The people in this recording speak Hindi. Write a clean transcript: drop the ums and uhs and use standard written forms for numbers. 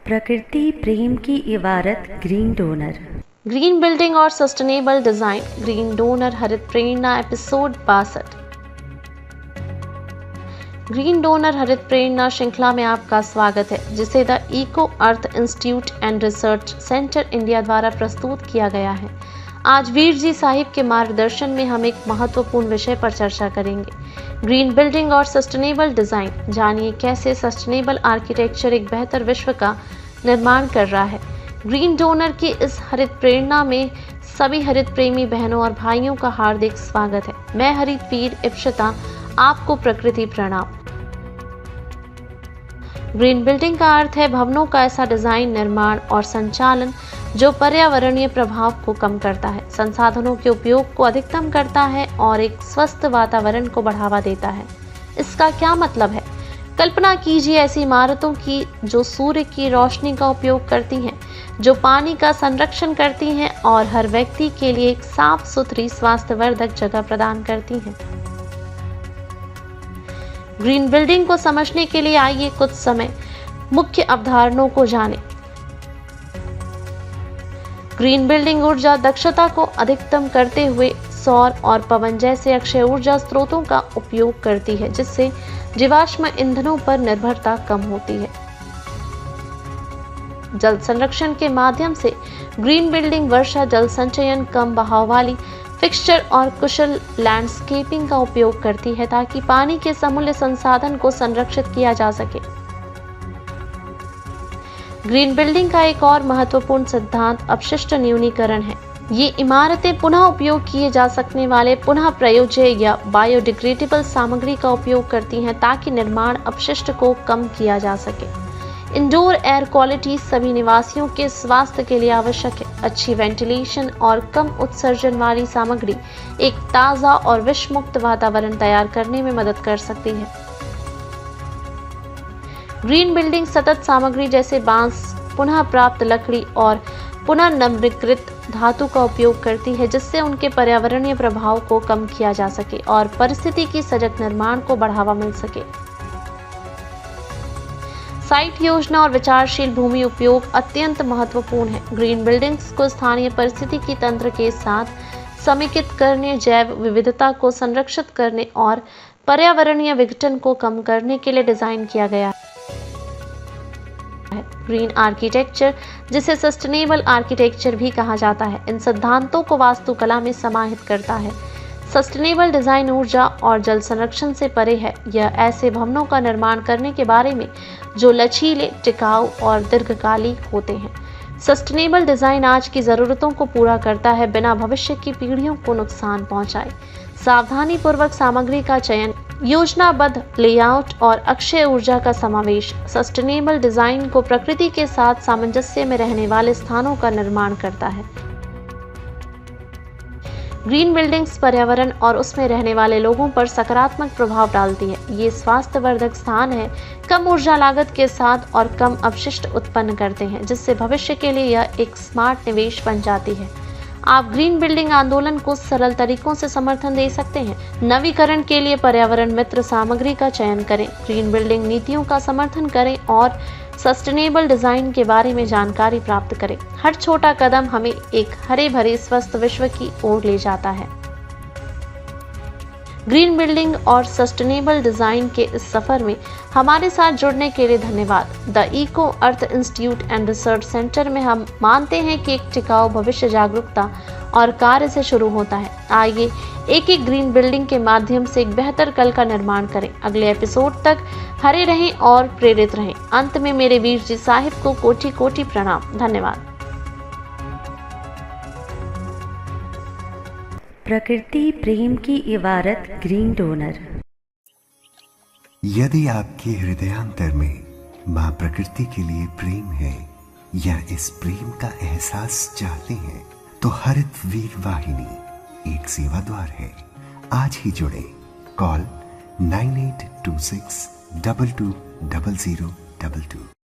प्रकृति प्रेम की इबारत ग्रीन डोनर। ग्रीन बिल्डिंग और सस्टेनेबल डिजाइन, ग्रीन डोनर हरित प्रेरणा, एपिसोड 62। ग्रीन डोनर हरित प्रेरणा श्रृंखला में आपका स्वागत है, जिसे the Eco Earth Institute and Research Centre India द्वारा प्रस्तुत किया गया है। आज वीर जी साहिब के मार्गदर्शन में हम एक महत्वपूर्ण विषय पर चर्चा करेंगे, ग्रीन बिल्डिंग और सस्टेनेबल डिजाइन। जानिए कैसे सस्टेनेबल आर्किटेक्चर एक बेहतर विश्व का निर्माण कर रहा है। ग्रीन डोनर की इस हरित प्रेरणा में सभी हरित प्रेमी बहनों और भाइयों का हार्दिक स्वागत है। मैं हरित वीर इप्सिता आपको प्रकृति प्रणाम। ग्रीन बिल्डिंग का अर्थ है भवनों का ऐसा डिजाइन, निर्माण और संचालन जो पर्यावरणीय प्रभाव को कम करता है, संसाधनों के उपयोग को अधिकतम करता है और एक स्वस्थ वातावरण को बढ़ावा देता है। इसका क्या मतलब है? कल्पना कीजिए ऐसी इमारतों की जो सूर्य की रोशनी का उपयोग करती हैं, जो पानी का संरक्षण करती हैं और हर व्यक्ति के लिए एक साफ सुथरी स्वास्थ्यवर्धक जगह प्रदान करती हैं। ग्रीन बिल्डिंग को समझने के लिए आइए कुछ समय मुख्य अवधारणाओं को जानें। ग्रीन बिल्डिंग ऊर्जा दक्षता को अधिकतम करते हुए सौर और पवन जैसे अक्षय ऊर्जा स्रोतों का उपयोग करती है, जिससे जीवाश्म ईंधनों पर निर्भरता कम होती है। जल संरक्षण के माध्यम से ग्रीन बिल्डिंग वर्षा जल संचयन, कम बहाव वाली फिक्सचर और कुशल लैंडस्केपिंग का उपयोग करती है, ताकि पानी के समूल्य संसाधन को संरक्षित किया जा सके। ग्रीन बिल्डिंग का एक और महत्वपूर्ण सिद्धांत अपशिष्ट न्यूनीकरण है। ये इमारतें पुनः उपयोग किए जा सकने वाले पुनः प्रयोज्य या बायोडिग्रेडेबल सामग्री का उपयोग करती हैं, ताकि निर्माण अपशिष्ट को कम किया जा सके। इंडोर एयर क्वालिटी सभी निवासियों के स्वास्थ्य के लिए आवश्यक है। अच्छी वेंटिलेशन और कम उत्सर्जन वाली सामग्री एक ताज़ा और विषमुक्त वातावरण तैयार करने में मदद कर सकती है। ग्रीन बिल्डिंग सतत सामग्री जैसे बांस, पुनः प्राप्त लकड़ी और पुनः नम्रीकृत धातु का उपयोग करती है, जिससे उनके पर्यावरणीय प्रभाव को कम किया जा सके और परिस्थिति की सजग निर्माण को बढ़ावा मिल सके। साइट योजना और विचारशील भूमि उपयोग अत्यंत महत्वपूर्ण है। ग्रीन बिल्डिंग्स को स्थानीय परिस्थिति की तंत्र के साथ समेकित करने, जैव विविधता को संरक्षित करने और पर्यावरणीय विघटन को कम करने के लिए डिजाइन किया गया है। ग्रीन आर्किटेक्चर, जिसे सस्टेनेबल आर्किटेक्चर भी कहा जाता है, इन सिद्धांतों को वास्तुकला में समाहित करता है। सस्टेनेबल डिजाइन ऊर्जा और जल संरक्षण से परे है। यह ऐसे भवनों का निर्माण करने के बारे में जो लचीले, टिकाऊ और दीर्घकालिक होते हैं। सस्टेनेबल डिजाइन आज की जरूरतों को पूरा करता है, बिना भविष्य की पीढ़ियों को नुकसान पहुंचाए। सावधानी पूर्वक सामग्री का चयन, योजनाबद्ध लेआउट और अक्षय ऊर्जा का समावेश सस्टेनेबल डिजाइन को प्रकृति के साथ सामंजस्य में रहने वाले स्थानों का निर्माण करता है। ग्रीन बिल्डिंग्स पर्यावरण और उसमें रहने वाले लोगों पर सकारात्मक प्रभाव डालती है। ये स्वास्थ्यवर्धक स्थान है, कम ऊर्जा लागत के साथ और कम अपशिष्ट उत्पन्न करते हैं, जिससे भविष्य के लिए यह एक स्मार्ट निवेश बन जाती है। आप ग्रीन बिल्डिंग आंदोलन को सरल तरीकों से समर्थन दे सकते हैं। नवीकरण के लिए पर्यावरण मित्र सामग्री का चयन करें, ग्रीन बिल्डिंग नीतियों का समर्थन करें और सस्टेनेबल डिजाइन के बारे में जानकारी प्राप्त करें। हर छोटा कदम हमें एक हरे भरे स्वस्थ विश्व की ओर ले जाता है। ग्रीन बिल्डिंग और सस्टेनेबल डिजाइन के इस सफर में हमारे साथ जुड़ने के लिए धन्यवाद। The Eco Earth Institute and Research Centre में हम मानते हैं कि एक टिकाऊ भविष्य जागरूकता और कार्य से शुरू होता है। आइए एक एक ग्रीन बिल्डिंग के माध्यम से एक बेहतर कल का निर्माण करें। अगले एपिसोड तक हरे रहें और प्रेरित रहें। अंत में मेरे वीर जी साहिब को कोटि कोटि प्रणाम। धन्यवाद। प्रकृति प्रेम की इबारत ग्रीन डोनर। यदि आपके हृदयांतर में मां प्रकृति के लिए प्रेम है या इस प्रेम का एहसास चाहते हैं, तो हरित वीर वाहिनी एक सेवा द्वार है। आज ही जुड़े। कॉल 9826 220022।